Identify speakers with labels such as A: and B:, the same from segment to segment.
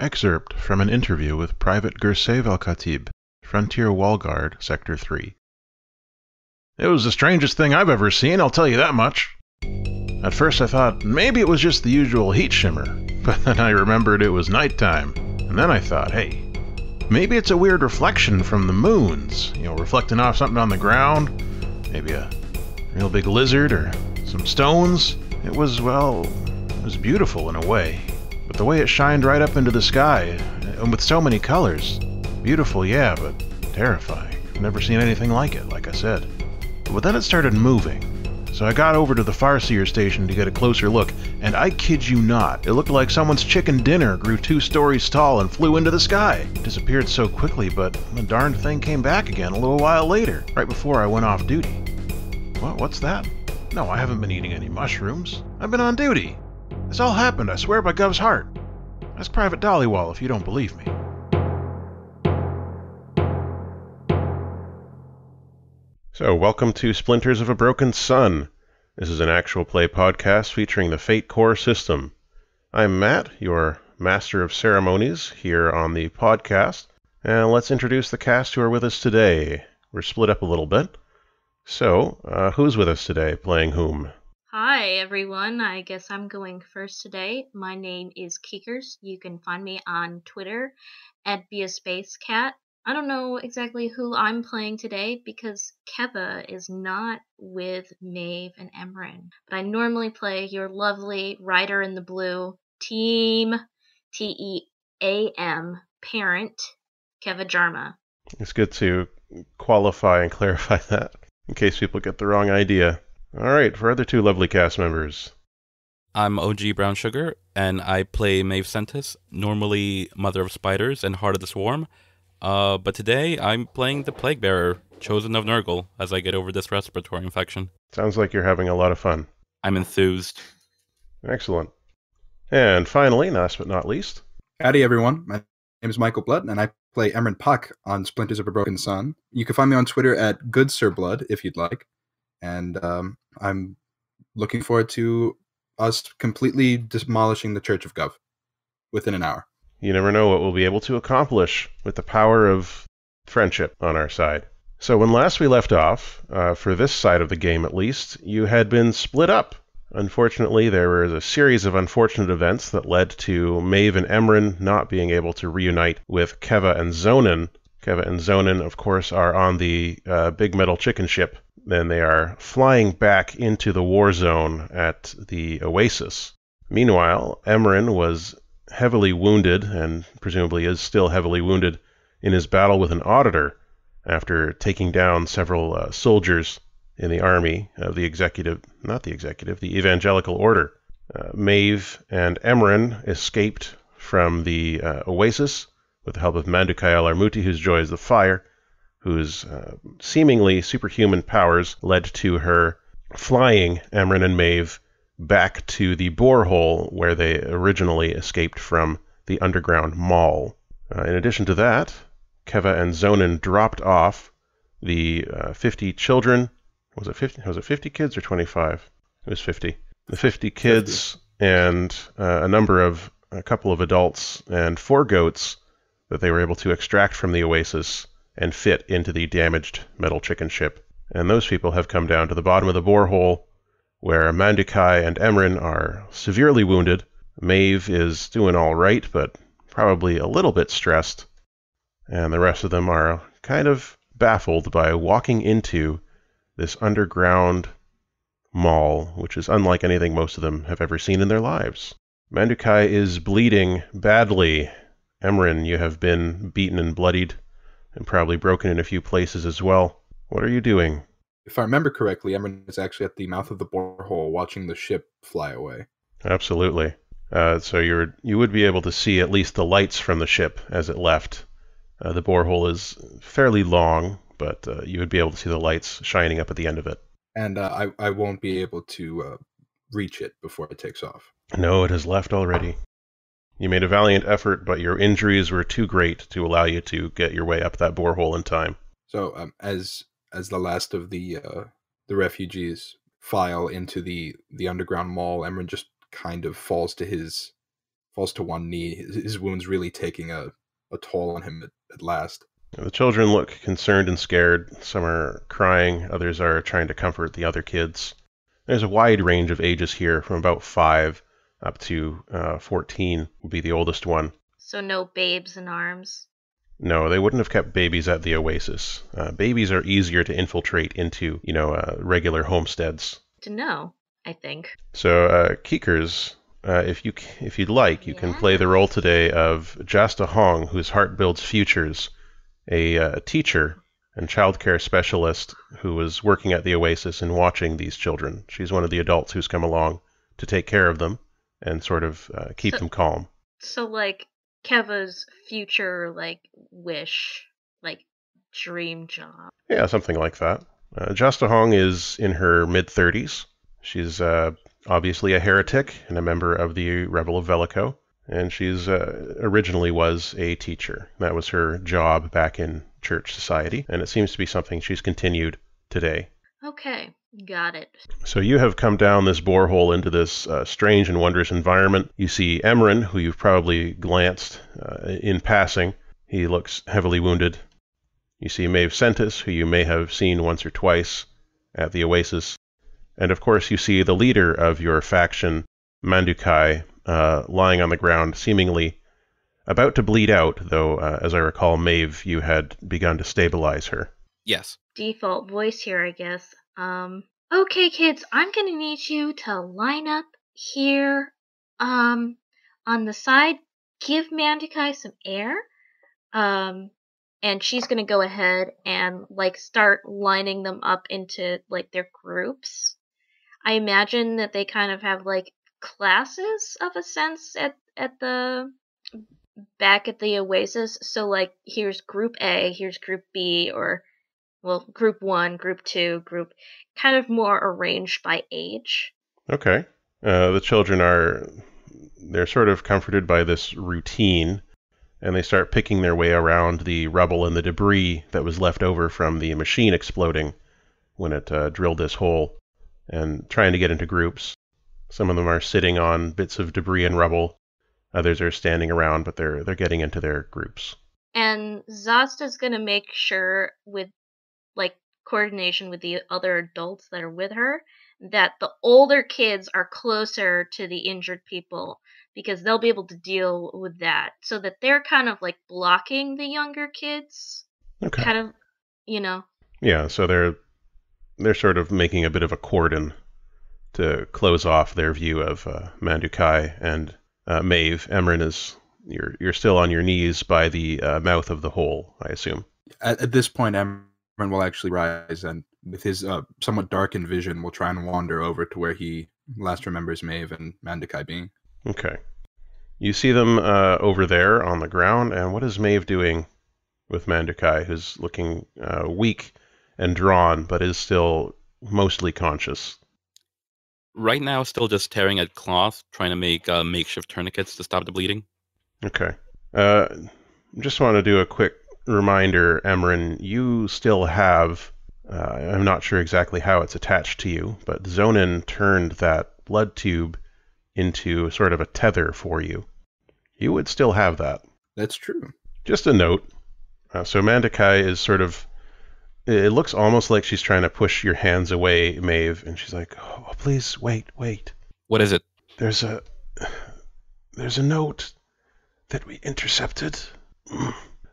A: Excerpt from an interview with Private Gursev al-Khatib, Frontier Wall Guard, Sector 3. It was the strangest thing I've ever seen, I'll tell you that much. At first I thought maybe it was just the usual heat shimmer, but then I remembered it was nighttime, and then I thought, hey, maybe it's a weird reflection from the moons, reflecting off something on the ground, maybe a real big lizard or some stones. It was beautiful in a way. But the way it shined right up into the sky, and with so many colors. Beautiful, yeah, but terrifying. I've never seen anything like it, like I said. But then it started moving. So I got over to the Farseer station to get a closer look, and I kid you not, it looked like someone's chicken dinner grew 2 stories tall and flew into the sky. It disappeared so quickly, but the darned thing came back again a little while later, right before I went off duty. What's that? No, I haven't been eating any mushrooms. I've been on duty. This all happened, I swear by Gov's heart. Ask Private Dollywall if you don't believe me. So, welcome to Splinters of a Broken Sun. This is an actual play podcast featuring the Fate Core system. I'm Matt, your Master of Ceremonies, here on the podcast. And let's introduce the cast who are with us today. We're split up a little bit. So, who's with us today, playing whom?
B: Hi everyone, I guess I'm going first today. My name is Kickers. You can find me on Twitter at @BeASpaceCat. I don't know exactly who I'm playing today because Keva is not with Maeve and Emren. But I normally play your lovely Rider in the Blue Team TEAM parent, Keva Jarma.
A: It's good to qualify and clarify that in case people get the wrong idea. All right, for other 2 lovely cast members.
C: I'm OG Brown Sugar, and I play Medb Sentus, normally Mother of Spiders and Heart of the Swarm. But today I'm playing the Plague Bearer, Chosen of Nurgle, as I get over this respiratory infection.
A: Sounds like you're having a lot of fun.
C: I'm enthused.
A: Excellent. And finally, last but not least.
D: Howdy everyone, my name is Michael Blood, and I play Emren Pak on Splinters of a Broken Sun. You can find me on Twitter at GoodSirBlood if you'd like. And I'm looking forward to us completely demolishing the Church of Gov within an hour.
A: You never know what we'll be able to accomplish with the power of friendship on our side. So when last we left off, for this side of the game at least, you had been split up. Unfortunately, there was a series of unfortunate events that led to Maeve and Emren not being able to reunite with Keva and Zonin. Keva and Zonin, of course, are on the big metal chicken ship. Then they are flying back into the war zone at the Oasis. Meanwhile, Emren was heavily wounded, and presumably is still heavily wounded, in his battle with an auditor after taking down several soldiers in the army of the the Evangelical Order. Maeve and Emren escaped from the Oasis with the help of Mandukhai al-Armouti, whose joy is the fire, whose seemingly superhuman powers led to her flying Emren and Maeve back to the borehole where they originally escaped from the underground mall. In addition to that, Keva and Zonin dropped off the 50 children. Was it 50 kids or 25? It was 50. The 50 kids 50. And a couple of adults and 4 goats that they were able to extract from the Oasis and fit into the damaged metal chicken ship. And those people have come down to the bottom of the borehole, where Mandukhai and Emren are severely wounded. Maeve is doing all right, but probably a little bit stressed. And the rest of them are kind of baffled by walking into this underground mall, which is unlike anything most of them have ever seen in their lives. Mandukhai is bleeding badly. Emren, you have been beaten and bloodied, and probably broken in a few places as well. What are you doing?
D: If I remember correctly, Emren is actually at the mouth of the borehole watching the ship fly away.
A: Absolutely. So you would be able to see at least the lights from the ship as it left. The borehole is fairly long, but you would be able to see the lights shining up at the end of it.
D: And I won't be able to reach it before it takes off.
A: No, it has left already. You made a valiant effort, but your injuries were too great to allow you to get your way up that borehole in time.
D: So as the last of the refugees file into the underground mall, Emren just kind of falls to his falls to one knee. His wound's really taking a toll on him at last.
A: The children look concerned and scared. Some are crying, others are trying to comfort the other kids. There's a wide range of ages here, from about 5 up to 14 would be the oldest one.
B: So no babes in arms.
A: No, they wouldn't have kept babies at the Oasis. Babies are easier to infiltrate into, regular homesteads.
B: To know, I think.
A: So, Keekers, if you'd like, you can play the role today of Jasta Hong, whose heart builds futures, a teacher and childcare specialist who was working at the Oasis and watching these children. She's one of the adults who's come along to take care of them and sort of keep them calm.
B: So, like, Keva's future, like, wish, like, dream job.
A: Yeah, something like that. Jasta Hong is in her mid-30s. She's obviously a heretic and a member of the Rebel of Velico, and she's originally was a teacher. That was her job back in church society, and it seems to be something she's continued today.
B: Okay, got it.
A: So you have come down this borehole into this strange and wondrous environment. You see Emren, who you've probably glanced in passing. He looks heavily wounded. You see Medb Sentus, who you may have seen once or twice at the Oasis. And of course you see the leader of your faction, Mandukhai, lying on the ground, seemingly about to bleed out, though, as I recall, Maeve, you had begun to stabilize her.
C: Yes.
B: Default voice here, I guess. Okay, kids, I'm gonna need you to line up here, on the side. Give Mandukhai some air, and she's gonna go ahead and, like, start lining them up into, like, their groups. I imagine that they kind of have, like, classes of a sense at the back at the Oasis. So, like, here's Group A, here's Group B, or, well, Group 1, Group 2, Group, kind of more arranged by age.
A: Okay. The children they're sort of comforted by this routine, and they start picking their way around the rubble and the debris that was left over from the machine exploding when it drilled this hole, and trying to get into groups. Some of them are sitting on bits of debris and rubble. Others are standing around, but they're getting into their groups.
B: And Zasta's gonna make sure, with, like, coordination with the other adults that are with her, that the older kids are closer to the injured people, because they'll be able to deal with that, so that they're kind of, like, blocking the younger kids.
A: Okay.
B: Kind of, you know.
A: Yeah, so they're sort of making a bit of a cordon to close off their view of Mandukhai and Maeve. Emren, you're still on your knees by the mouth of the hole, I assume.
D: At this point, Emren will actually rise, and with his somewhat darkened vision, will try and wander over to where he last remembers Maeve and Mandukhai being.
A: Okay. You see them over there on the ground, and what is Maeve doing with Mandukhai, who's looking weak and drawn, but is still mostly conscious?
C: Right now, still just tearing at cloth, trying to make makeshift tourniquets to stop the bleeding.
A: Okay. Just want to do a quick reminder, Emren, you still have, I'm not sure exactly how it's attached to you, but Zonin turned that blood tube into sort of a tether for you. You would still have that.
D: That's true.
A: Just a note. So Mandukhai is sort of, it looks almost like she's trying to push your hands away, Maeve, and she's like, oh, please, wait.
C: What is it?
A: There's a note that we intercepted.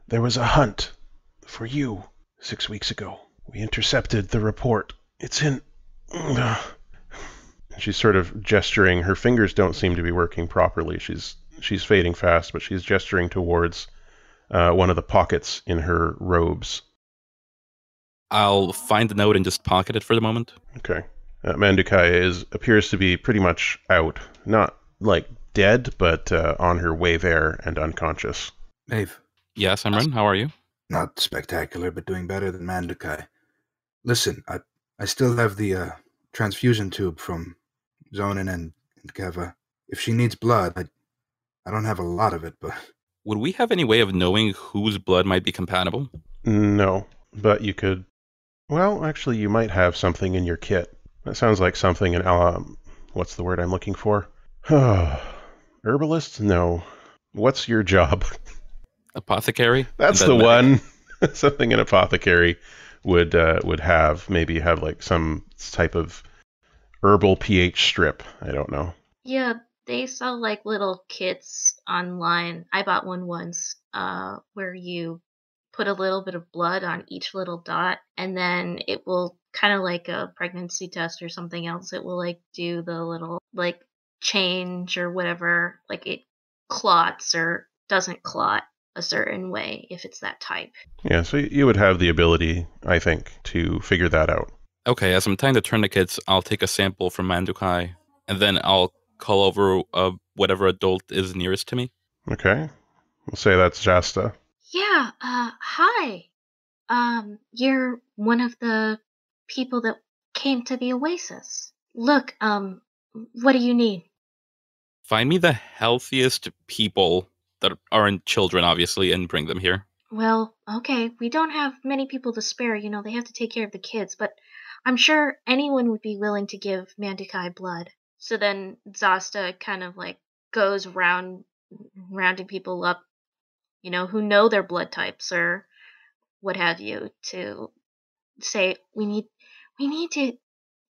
A: There was a hunt for you 6 weeks ago. We intercepted the report. It's in... She's sort of gesturing. Her fingers don't seem to be working properly. She's fading fast, but she's gesturing towards one of the pockets in her robes.
C: I'll find the note and just pocket it for the moment.
A: Okay. Mandukhai appears to be pretty much out. Not, like, dead, but on her way there and unconscious.
D: Maeve.
C: Yes, Emren, how are you?
D: Not spectacular, but doing better than Mandukhai. Listen, I still have the transfusion tube from Zonin and Keva. If she needs blood, I don't have a lot of it, but...
C: Would we have any way of knowing whose blood might be compatible?
A: No, but you could... Well, actually, you might have something in your kit. That sounds like something in... what's the word I'm looking for? Herbalist? No. What's your job?
C: Apothecary?
A: That's
C: And
A: the
C: then medic.
A: one. Something an apothecary would have. Maybe have like some type of herbal pH strip. I don't know.
B: Yeah, they sell like little kits online. I bought one once, where you put a little bit of blood on each little dot, and then it will kind of like a pregnancy test or something else. It will like do the little like change or whatever, like it clots or doesn't clot a certain way if it's that type.
A: Yeah, so you would have the ability, I think, to figure that out.
C: Okay, as I'm tying the tourniquets, I'll take a sample from Mandukhai, and then I'll call over whatever adult is nearest to me.
A: Okay? We'll say that's Jasta.
B: Yeah, hi. You're one of the people that came to the Oasis. Look, what do you need?
C: Find me the healthiest people that aren't children, obviously, and bring them here.
B: Well, okay, we don't have many people to spare, you know, they have to take care of the kids, but I'm sure anyone would be willing to give Mandukhai blood. So then Zasta kind of like goes rounding people up, you know, who know their blood types or what have you, to say, we need to,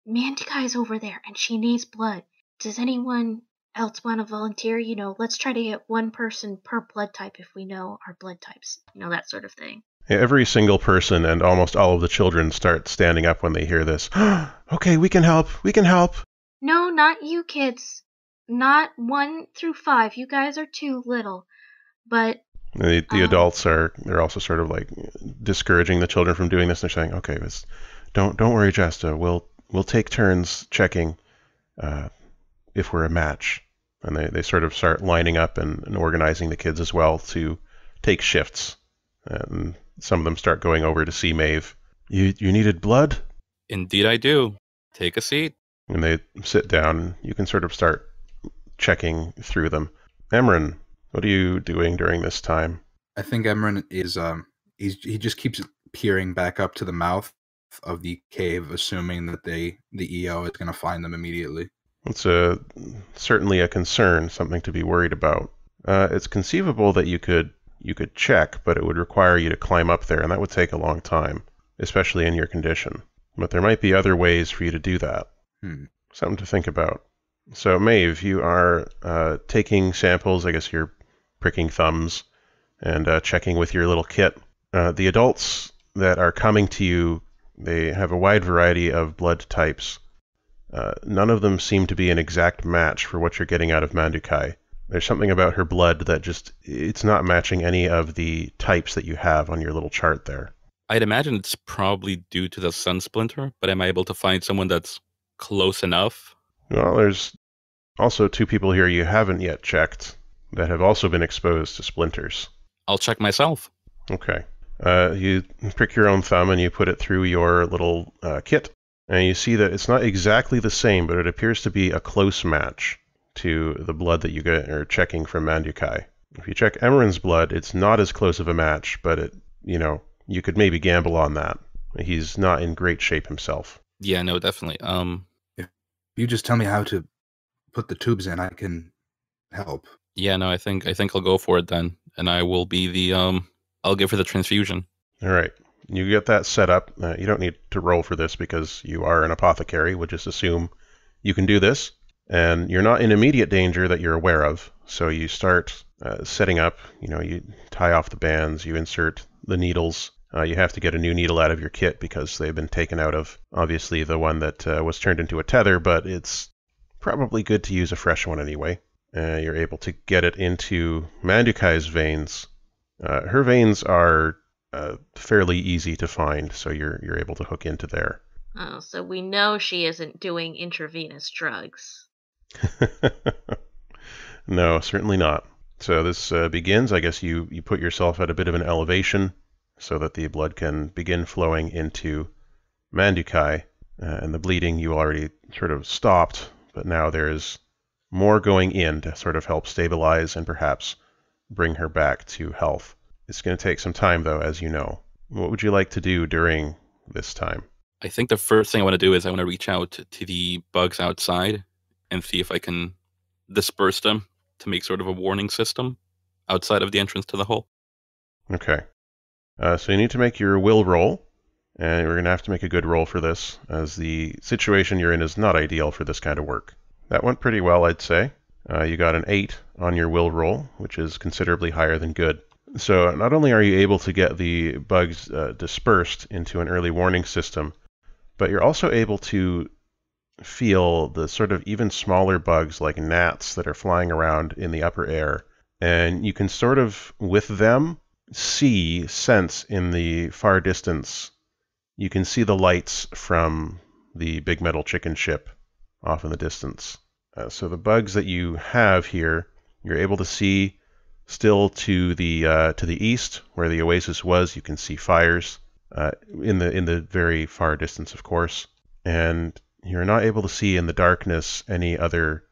B: Mandukai's over there and she needs blood. Does anyone else want to volunteer? You know, let's try to get one person per blood type if we know our blood types. You know, that sort of thing.
A: Yeah, every single person and almost all of the children start standing up when they hear this. Okay, we can help. We can help.
B: No, not you kids. Not 1 through 5. You guys are too little. But
A: The adults they're also sort of like discouraging the children from doing this. They're saying, okay, don't worry, Jasta. We'll take turns checking if we're a match. And they sort of start lining up and organizing the kids as well to take shifts. And some of them start going over to see Maeve. You needed blood?
C: Indeed I do. Take a seat.
A: And they sit down. You can sort of start checking through them. Emren, what are you doing during this time?
D: I think Emren is he just keeps peering back up to the mouth of the cave, assuming that the EO is going to find them immediately.
A: It's certainly a concern, something to be worried about. It's conceivable that you could check, but it would require you to climb up there, and that would take a long time, especially in your condition. But there might be other ways for you to do that. Something to think about. So, Maeve, you are taking samples. I guess you're pricking thumbs and checking with your little kit. The adults that are coming to you, they have a wide variety of blood types. None of them seem to be an exact match for what you're getting out of Mandukhai. There's something about her blood that it's not matching any of the types that you have on your little chart there.
C: I'd imagine it's probably due to the sun splinter, but am I able to find someone that's close enough?
A: Well, there's also 2 people here you haven't yet checked that have also been exposed to splinters.
C: I'll check myself.
A: Okay. You prick your own thumb and you put it through your little kit, and you see that it's not exactly the same, but it appears to be a close match to the blood that you are checking from Mandukhai. If you check Emren's blood, it's not as close of a match, but you could maybe gamble on that. He's not in great shape himself.
C: Yeah, no, definitely.
D: If you just tell me how to put the tubes in, I can help.
C: Yeah, no, I think I'll go for it then, and I will be the I'll give her the transfusion.
A: All right. You get that set up. You don't need to roll for this because you are an apothecary. We'll just assume you can do this. And you're not in immediate danger that you're aware of. So you start setting up. You tie off the bands. You insert the needles. You have to get a new needle out of your kit because they've been taken out of, obviously, the one that was turned into a tether. But it's probably good to use a fresh one anyway. You're able to get it into Mandukhai's veins. Her veins are fairly easy to find, so you're able to hook into there.
B: Oh, so we know she isn't doing intravenous drugs.
A: No, certainly not. So this begins. I guess you put yourself at a bit of an elevation so that the blood can begin flowing into Mandukhai, and the bleeding you already sort of stopped, but now there is more going in to sort of help stabilize and perhaps bring her back to health. It's going to take some time, though, as you know. What would you like to do during this time?
C: I think the first thing I want to do is I want to reach out to the bugs outside and see if I can disperse them to make sort of a warning system outside of the entrance to the hole.
A: Okay. So you need to make your will roll, and we're going to have to make a good roll for this, as the situation you're in is not ideal for this kind of work. That went pretty well, I'd say. You got an 8 on your will roll, which is considerably higher than good. So not only are you able to get the bugs dispersed into an early warning system, but you're also able to feel the sort of even smaller bugs like gnats that are flying around in the upper air. And you can sort of, with them, sense in the far distance. You can see the lights from the big metal chicken ship off in the distance. So the bugs that you have here, you're able to see still to the east, where the oasis was. You can see fires in the very far distance, of course, and you're not able to see in the darkness any other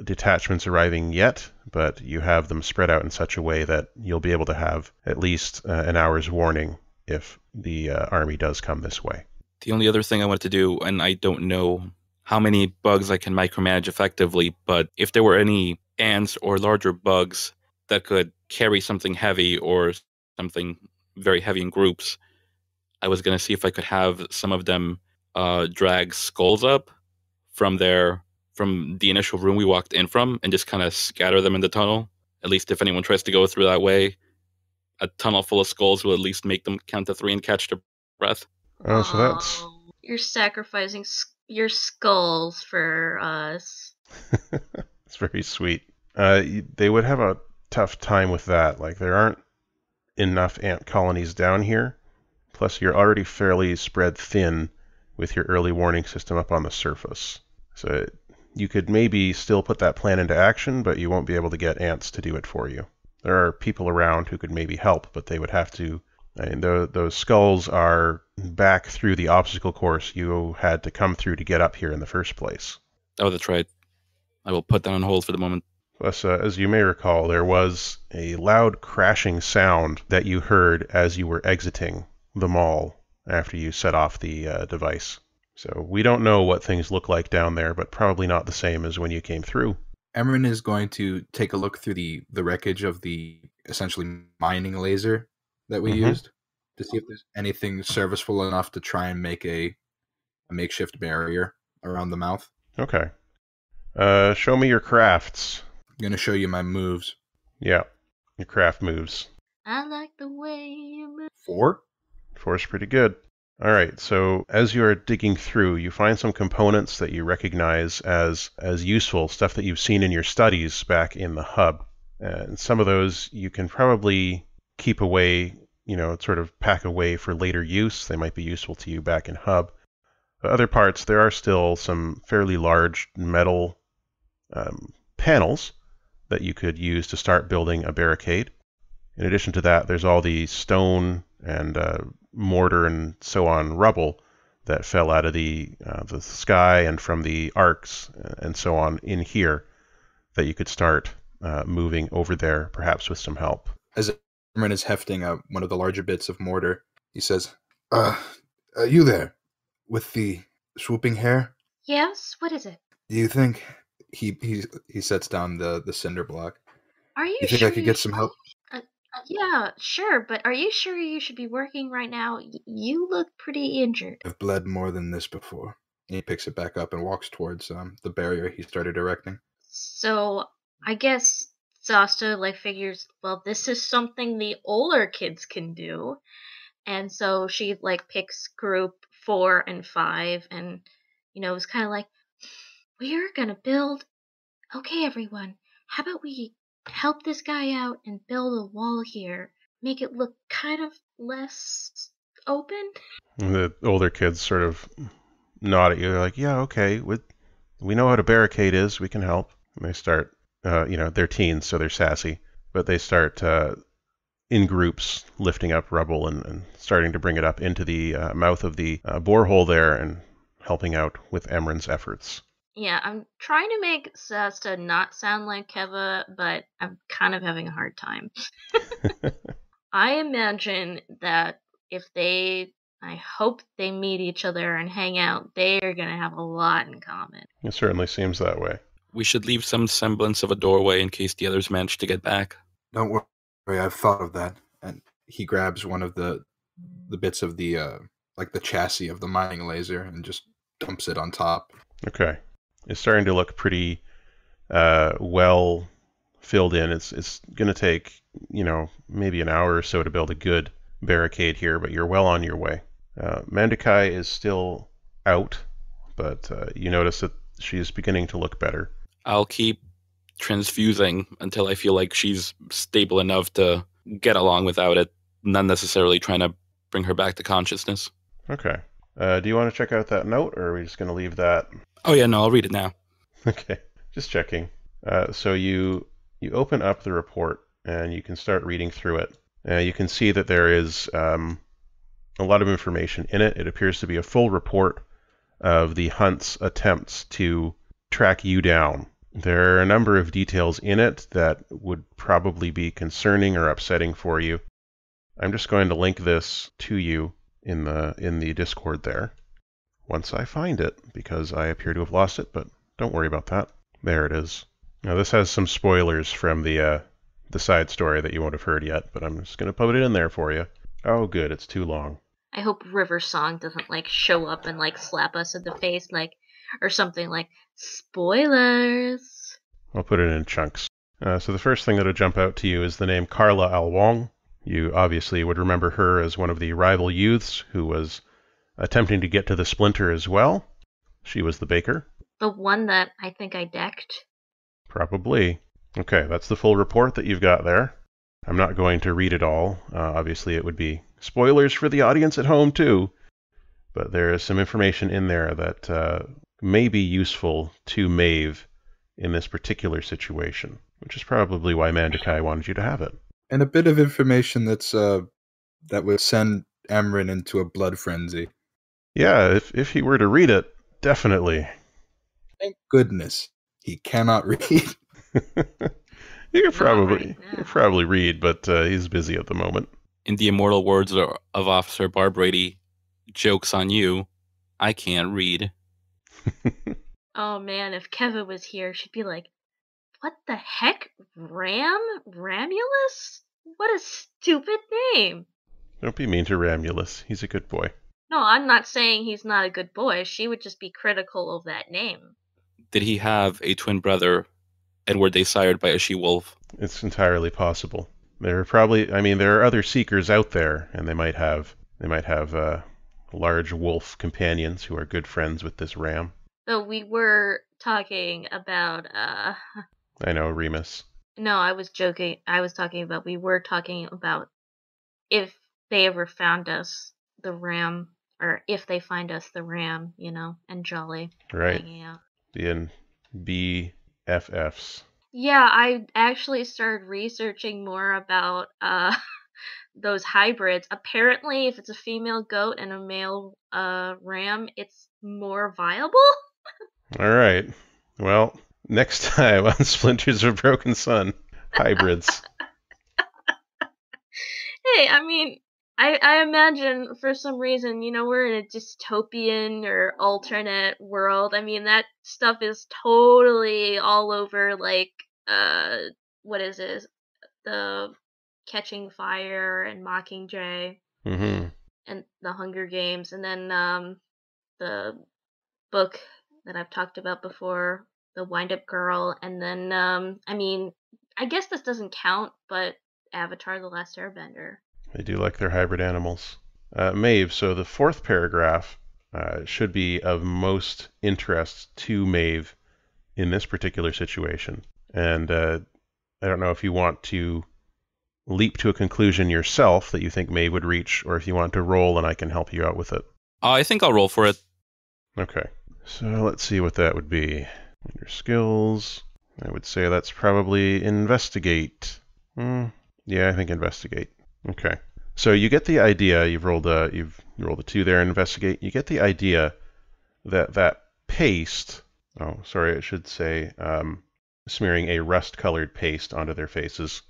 A: detachments arriving yet, but you have them spread out in such a way that you'll be able to have at least an hour's warning if the army does come this way.
C: The only other thing I wanted to do, and I don't know how many bugs I can micromanage effectively, but if there were any ants or larger bugs that could carry something heavy or something very heavy in groups, I was going to see if I could have some of them drag skulls up from the initial room we walked in from and just kind of scatter them in the tunnel. At least if anyone tries to go through that way, a tunnel full of skulls will at least make them count to 3 and catch their breath.
A: Oh, so that's...
B: You're sacrificing your skulls for us.
A: It's very sweet. They would have a tough time with that. Like, there aren't enough ant colonies down here. Plus, you're already fairly spread thin with your early warning system up on the surface. So you could maybe still put that plan into action, but you won't be able to get ants to do it for you. There are people around who could maybe help, but they would have to... And those skulls are back through the obstacle course you had to come through to get up here in the first place.
C: Oh, that's right. I will put that on hold for the moment.
A: Plus, as you may recall, there was a loud crashing sound that you heard as you were exiting the mall after you set off the device. So we don't know what things look like down there, but probably not the same as when you came through.
D: Emren is going to take a look through the wreckage of the essentially mining laser that we used to see if there's anything serviceable enough to try and make a makeshift barrier around the mouth.
A: Okay. Show me your crafts.
D: I'm going to show you my moves.
A: Yeah, your craft moves.
B: I like the way you move.
D: 4?
A: 4's pretty good. All right, so as you are digging through, you find some components that you recognize as useful, stuff that you've seen in your studies back in the hub. And some of those you can probably keep away, sort of pack away for later use. They might be useful to you back in hub. But other parts, there are still some fairly large metal panels that you could use to start building a barricade. In addition to that, there's all the stone and mortar and so on rubble that fell out of the sky and from the arcs and so on in here that you could start moving over there, perhaps with some help.
D: As Emren is hefting one of the larger bits of mortar, he says, you there, with the swooping hair?
B: Yes? What is it?
D: Do you think... He sets down the cinder block.
B: Are you
D: think
B: sure
D: I could get some help?
B: Yeah, sure, but are you sure you should be working right now? You look pretty injured.
D: I've bled more than this before. And he picks it back up and walks towards the barrier he started erecting.
B: So, I guess Zasta figures, well, this is something the older kids can do. And so she picks group 4 and 5 and, it's kind of like, we're gonna build... Okay, everyone, how about we help this guy out and build a wall here? Make it look kind of less open?
A: And the older kids sort of nod at you. They're like, yeah, okay, we know what a barricade is. We can help. And they start, they're teens, so they're sassy. But they start in groups lifting up rubble and starting to bring it up into the mouth of the borehole there and helping out with Emren's efforts.
B: Yeah, I'm trying to make Zasta not sound like Keva, but I'm kind of having a hard time. I imagine that I hope they meet each other and hang out, they are going to have a lot in common.
A: It certainly seems that way.
C: We should leave some semblance of a doorway in case the others manage to get back.
D: Don't worry, I've thought of that. And he grabs one of the bits of the the chassis of the mining laser and just dumps it on top.
A: Okay. It's starting to look pretty well filled in. It's going to take, maybe an hour or so to build a good barricade here, but you're well on your way. Mandukhai is still out, but you notice that she's beginning to look better.
C: I'll keep transfusing until I feel like she's stable enough to get along without it, not necessarily trying to bring her back to consciousness.
A: Okay. Do you want to check out that note, or are we just going to leave that?
C: Oh yeah, no, I'll read it now.
A: Okay, just checking. So you open up the report, and you can start reading through it. You can see that there is a lot of information in it. It appears to be a full report of the hunt's attempts to track you down. There are a number of details in it that would probably be concerning or upsetting for you. I'm just going to link this to you in the Discord there once I find it, because I appear to have lost it, but don't worry about that. There it is. Now this has some spoilers from the side story that you won't have heard yet, but I'm just going to put it in there for you. Oh good, it's too long.
B: I hope River Song doesn't show up and slap us in the face or something like spoilers.
A: I'll put it in chunks. So the first thing that'll jump out to you is the name Carla Alwong. You obviously would remember her as one of the rival youths who was attempting to get to the Splinter as well. She was the baker.
B: The one that I think I decked?
A: Probably. Okay, that's the full report that you've got there. I'm not going to read it all. Obviously, it would be spoilers for the audience at home, too. But there is some information in there that may be useful to Maeve in this particular situation, which is probably why Mandukhai wanted you to have it.
D: And a bit of information that would send Emren into a blood frenzy.
A: Yeah, if he were to read it, definitely.
D: Thank goodness he cannot read.
A: He could probably read, but he's busy at the moment.
C: In the immortal words of Officer Barbrady, joke's on you, I can't read.
B: Oh man, if Keva was here, she'd be like, what the heck? Ramulus? What a stupid name.
A: Don't be mean to Ramulus. He's a good boy.
B: No, I'm not saying he's not a good boy. She would just be critical of that name.
C: Did he have a twin brother, and were they sired by a she-wolf?
A: It's entirely possible. There are other seekers out there, and they might have large wolf companions who are good friends with this ram.
B: So we were talking about
A: I know, Remus.
B: No, I was joking. We were talking about if they ever found us the ram, or if they find us the ram, and Jolly hanging out.
A: The BFFs.
B: Yeah, I actually started researching more about those hybrids. Apparently, if it's a female goat and a male ram, it's more viable.
A: All right. Well, next time on Splinters of Broken Sun, hybrids.
B: Hey, I imagine for some reason, we're in a dystopian or alternate world. That stuff is totally all over, what is it? The Catching Fire and Mockingjay.
A: Mm-hmm.
B: And the Hunger Games. And then the book that I've talked about before, The Wind-Up Girl. And then, I guess this doesn't count, but Avatar: The Last Airbender.
A: They do like their hybrid animals. Maeve, so the fourth paragraph should be of most interest to Maeve in this particular situation. And I don't know if you want to leap to a conclusion yourself that you think Maeve would reach, or if you want to roll and I can help you out with it.
C: I think I'll roll for it.
A: Okay. So let's see what that would be. Your skills, I would say that's probably investigate. Yeah, I think investigate. Okay. So you get the idea, you've rolled a 2 there, investigate. You get the idea that paste, I should say smearing a rust-colored paste onto their faces.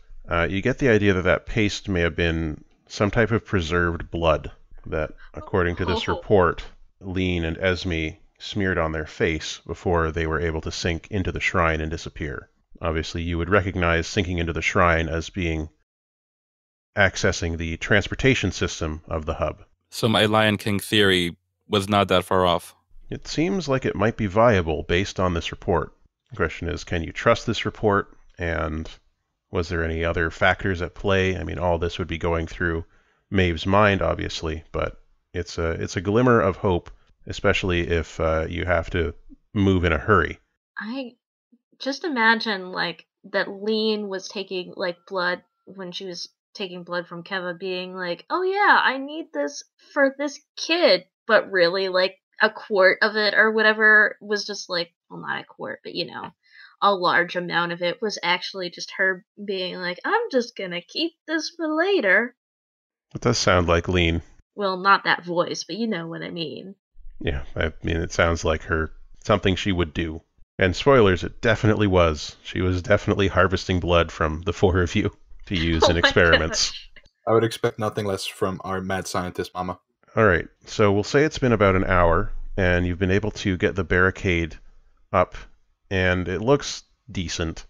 A: You get the idea that paste may have been some type of preserved blood that, according to this report, Lean and Esme smeared on their face before they were able to sink into the shrine and disappear. Obviously, you would recognize sinking into the shrine as being accessing the transportation system of the hub.
C: So my Lion King theory was not that far off.
A: It seems like it might be viable based on this report. The question is, can you trust this report? And was there any other factors at play? I mean, all this would be going through Maeve's mind, obviously, but it's a glimmer of hope, especially if you have to move in a hurry.
B: I just imagine, like, that Lean was taking, like, blood when she was taking blood from Keva, being like, oh yeah, I need this for this kid, but really, like, a quart of it or whatever was just like, well, not a quart, but you know, a large amount of it was actually just her being like, I'm just gonna keep this for later.
A: It does sound like Lean.
B: Well, not that voice, but you know what I mean.
A: Yeah, I mean, it sounds like her, something she would do. And spoilers, it definitely was. She was definitely harvesting blood from the four of you to use in experiments.
B: Gosh.
D: I would expect nothing less from our mad scientist mama.
A: All right, so we'll say it's been about an hour, and you've been able to get the barricade up, and it looks decent.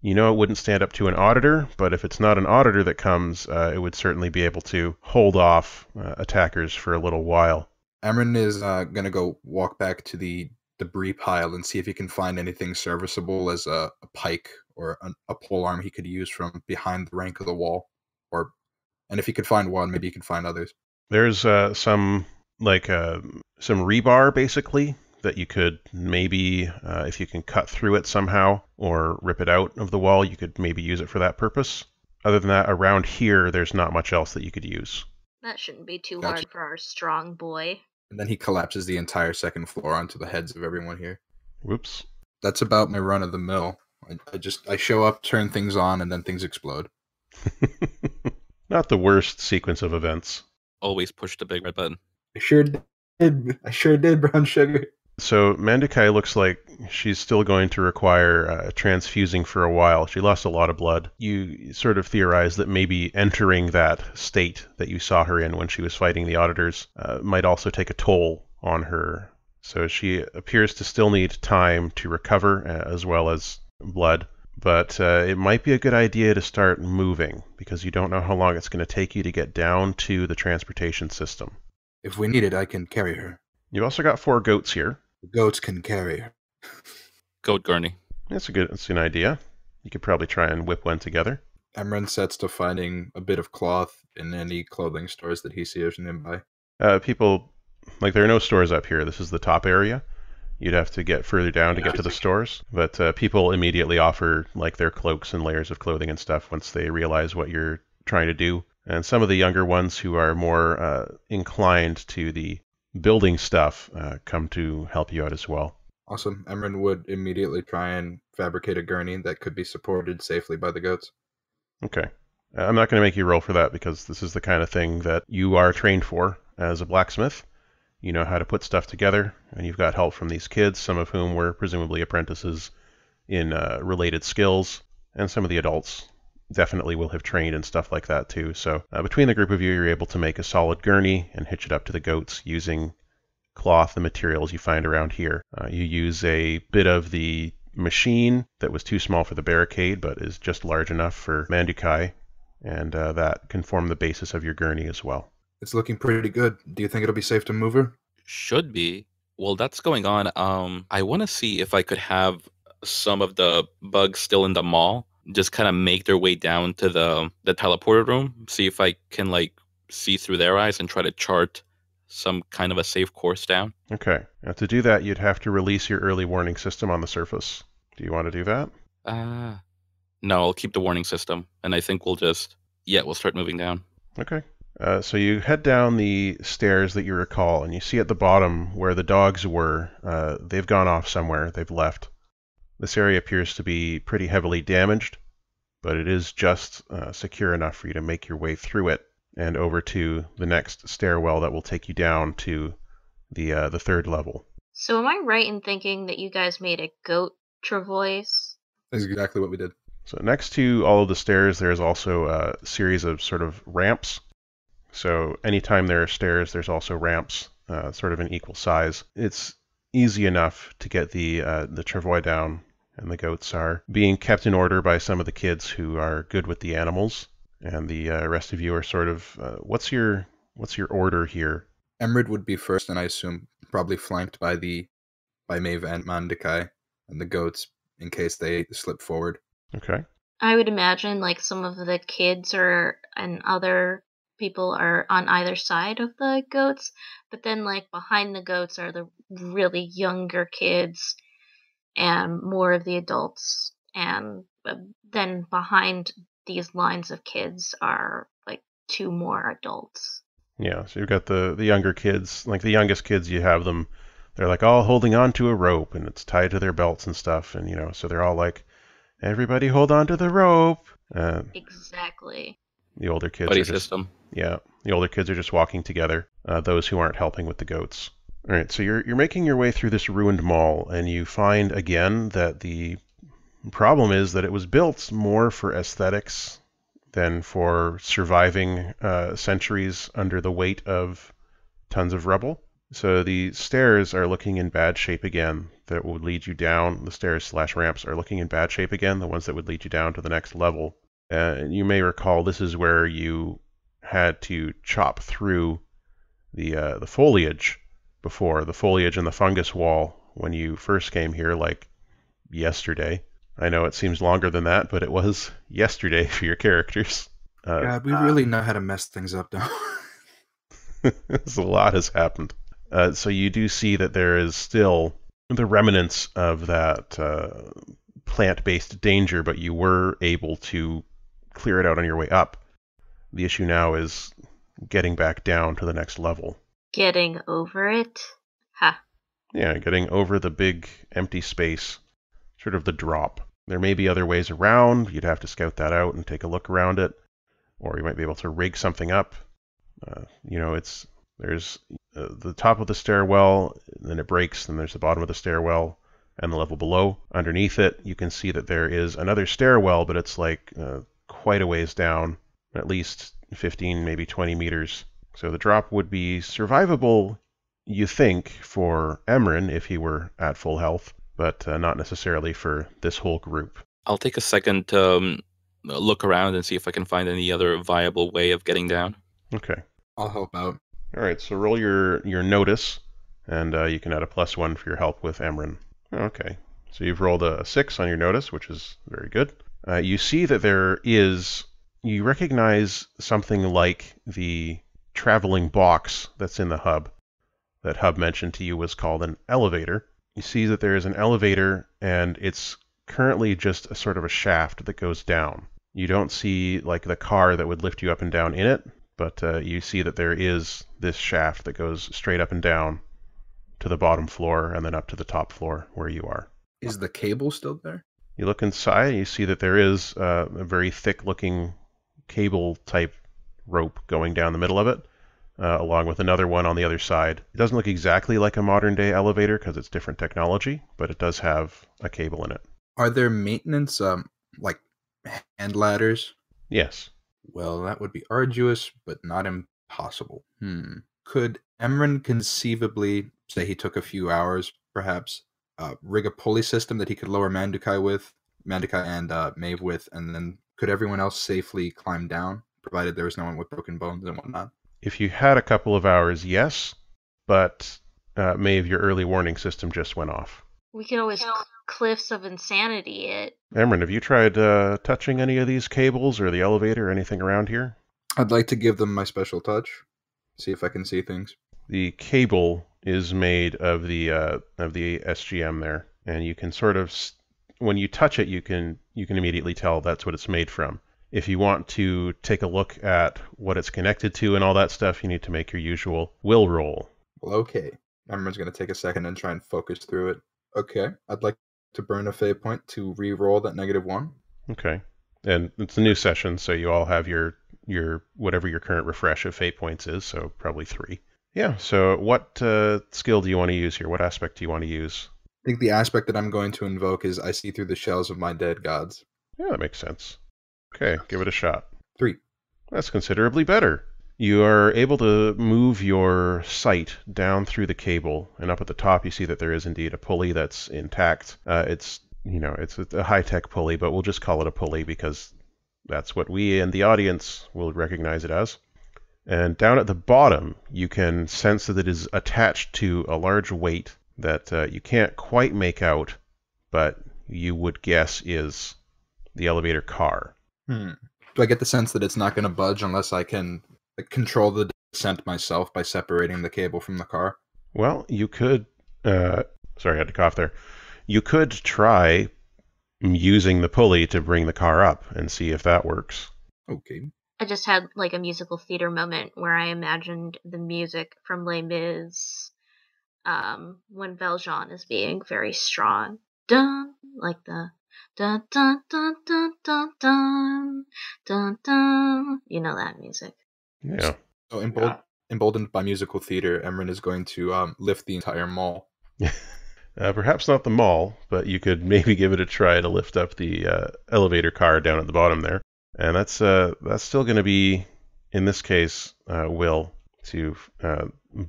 A: You know it wouldn't stand up to an auditor, but if it's not an auditor that comes, it would certainly be able to hold off attackers for a little while.
D: Emren is going to go walk back to the debris pile and see if he can find anything serviceable as a pike or a polearm he could use from behind the rank of the wall. And if he could find one, maybe he could find others.
A: There's some rebar, basically, that you could maybe, if you can cut through it somehow or rip it out of the wall, you could maybe use it for that purpose. Other than that, around here, there's not much else that you could use.
B: That shouldn't be too
D: Gotcha.
B: hard for our strong boy.
D: And then he collapses the entire second floor onto the heads of everyone here.
A: Whoops.
D: That's about my run of the mill. I show up, turn things on, and then things explode.
A: Not the worst sequence of events.
C: Always push the big red button.
D: I sure did, brown sugar.
A: So Mandukhai looks like she's still going to require transfusing for a while. She lost a lot of blood. You sort of theorize that maybe entering that state that you saw her in when she was fighting the auditors might also take a toll on her. So she appears to still need time to recover as well as blood. But it might be a good idea to start moving, because you don't know how long it's going to take you to get down to the transportation system.
D: If we need it, I can carry her.
A: You've also got 4 goats here.
D: The goats can carry her.
C: Goat gurney.
A: That's an idea. You could probably try and whip one together.
D: Emren sets to finding a bit of cloth in any clothing stores that he sees nearby.
A: People, like, there are no stores up here. This is the top area. You'd have to get further down to get to the stores. But people immediately offer, like, their cloaks and layers of clothing and stuff once they realize what you're trying to do. And some of the younger ones who are more inclined to the building stuff come to help you out as well.
D: Awesome. Emren would immediately try and fabricate a gurney that could be supported safely by the goats.
A: Okay. I'm not going to make you roll for that, because this is the kind of thing that you are trained for as a blacksmith. You know how to put stuff together, and you've got help from these kids, some of whom were presumably apprentices in related skills, and some of the adults definitely will have trained and stuff like that too. So between the group of you, you're able to make a solid gurney and hitch it up to the goats using cloth and materials you find around here. You use a bit of the machine that was too small for the barricade, but is just large enough for Mandukhai, and that can form the basis of your gurney as well.
D: It's looking pretty good. Do you think it'll be safe to move her?
C: Should be. Well, that's going on. I want to see if I could have some of the bugs still in the mall just kind of make their way down to the teleporter room. See if I can, like, see through their eyes and try to chart some kind of a safe course down.
A: Okay. Now, to do that, you'd have to release your early warning system on the surface. Do you want to do that?
C: No, I'll keep the warning system, and I think we'll start moving down.
A: Okay. So you head down the stairs that you recall, and you see at the bottom where the dogs were. They've gone off somewhere. They've left. This area appears to be pretty heavily damaged, but it is just secure enough for you to make your way through it and over to the next stairwell that will take you down to the 3rd level.
B: So am I right in thinking that you guys made a goat voice?
D: That's exactly what we did.
A: So next to all of the stairs, there's also a series of sort of ramps. So anytime there are stairs, there's also ramps, sort of in equal size. It's easy enough to get the travois down, and the goats are being kept in order by some of the kids who are good with the animals, and the rest of you are sort of what's your order here?
D: Emred would be first, and I assume probably flanked by Maeve and Mandukhai and the goats in case they slip forward.
A: Okay.
B: I would imagine like some of the kids and other people are on either side of the goats, but then like behind the goats are the really younger kids and more of the adults, and then behind these lines of kids are like 2 more adults.
A: Yeah, so you've got the younger kids, like the youngest kids, you have them, they're like all holding on to a rope, and it's tied to their belts and stuff, and so they're all like, everybody hold on to the rope.
B: Exactly.
A: The older kids
C: Buddy
A: are just,
C: system.
A: yeah, the older kids are just walking together, those who aren't helping with the goats. All right, so you're making your way through this ruined mall, and you find again that the problem is that it was built more for aesthetics than for surviving centuries under the weight of tons of rubble. So the stairs are looking in bad shape again that would lead you down. The stairs/ramps are looking in bad shape again, the ones that would lead you down to the next level. You may recall this is where you had to chop through the foliage before, the foliage and the fungus wall when you first came here, like yesterday. I know it seems longer than that, but it was yesterday for your characters.
D: God, we really know how to mess things up, don't we?
A: A lot has happened. So you do see that there is still the remnants of that plant-based danger, but you were able to clear it out on your way up. The issue now is getting back down to the next level.
B: Getting over it? Ha.
A: Yeah, getting over the big empty space, sort of the drop. There may be other ways around. You'd have to scout that out and take a look around it, or you might be able to rig something up. There's the top of the stairwell, then it breaks, then there's the bottom of the stairwell, and the level below. Underneath it, you can see that there is another stairwell, but it's like quite a ways down, at least 15, maybe 20 meters. So the drop would be survivable, you think, for Emren if he were at full health, but not necessarily for this whole group.
C: I'll take a second to look around and see if I can find any other viable way of getting down.
A: Okay.
D: I'll help out.
A: All right, so roll your notice, and you can add a +1 for your help with Emren. Okay, so you've rolled a 6 on your notice, which is very good. You see that you recognize something like the traveling box that's in the hub. That hub mentioned to you was called an elevator. You see that there is an elevator, and it's currently just a sort of a shaft that goes down. You don't see like the car that would lift you up and down in it, but you see that there is this shaft that goes straight up and down to the bottom floor and then up to the top floor where you are.
D: Is the cable still there?
A: You look inside and you see that there is a very thick-looking cable-type rope going down the middle of it, along with another one on the other side. It doesn't look exactly like a modern-day elevator because it's different technology, but it does have a cable in it.
D: Are there maintenance, like hand ladders?
A: Yes.
D: Well, that would be arduous, but not impossible. Could Emren conceivably, say he took a few hours, perhaps, rig a pulley system that he could lower Mandukhai and Maeve with, and then could everyone else safely climb down, provided there was no one with broken bones and whatnot?
A: If you had a couple of hours, yes, but Maeve, your early warning system just went off.
B: We could always Cliffs of Insanity it.
A: Emren, have you tried touching any of these cables or the elevator or anything around here?
D: I'd like to give them my special touch, see if I can see things.
A: The cable is made of the SGM there, and you can sort of, when you touch it, you can immediately tell that's what it's made from. If you want to take a look at what it's connected to and all that stuff, you need to make your usual will roll.
D: Well, okay. Emren's going to take a second and try and focus through it. Okay, I'd like to burn a fate point to re-roll that -1.
A: Okay, and it's a new session, so you all have your whatever your current refresh of fate points is, so probably 3. Yeah, so what skill do you want to use here? What aspect do you want to use?
D: I think the aspect that I'm going to invoke is I see through the shells of my dead gods.
A: Yeah, that makes sense. Okay, give it a shot.
D: 3.
A: That's considerably better. You are able to move your sight down through the cable, and up at the top you see that there is indeed a pulley that's intact. It's a high-tech pulley, but we'll just call it a pulley because that's what we and the audience will recognize it as. And down at the bottom, you can sense that it is attached to a large weight that you can't quite make out, but you would guess is the elevator car.
D: Do I get the sense that it's not going to budge unless I can control the descent myself by separating the cable from the car?
A: Well, you could... sorry, I had to cough there. You could try using the pulley to bring the car up and see if that works.
D: Okay.
B: I just had like a musical theater moment where I imagined the music from Les Mis when Valjean is being very strong. Dun, like the dun dun dun dun dun dun dun dun. You know that music.
A: Yeah.
D: So emboldened by musical theater, Emren is going to lift the entire mall.
A: Perhaps not the mall, but you could maybe give it a try to lift up the elevator car down at the bottom there. And that's still going to be, in this case, will to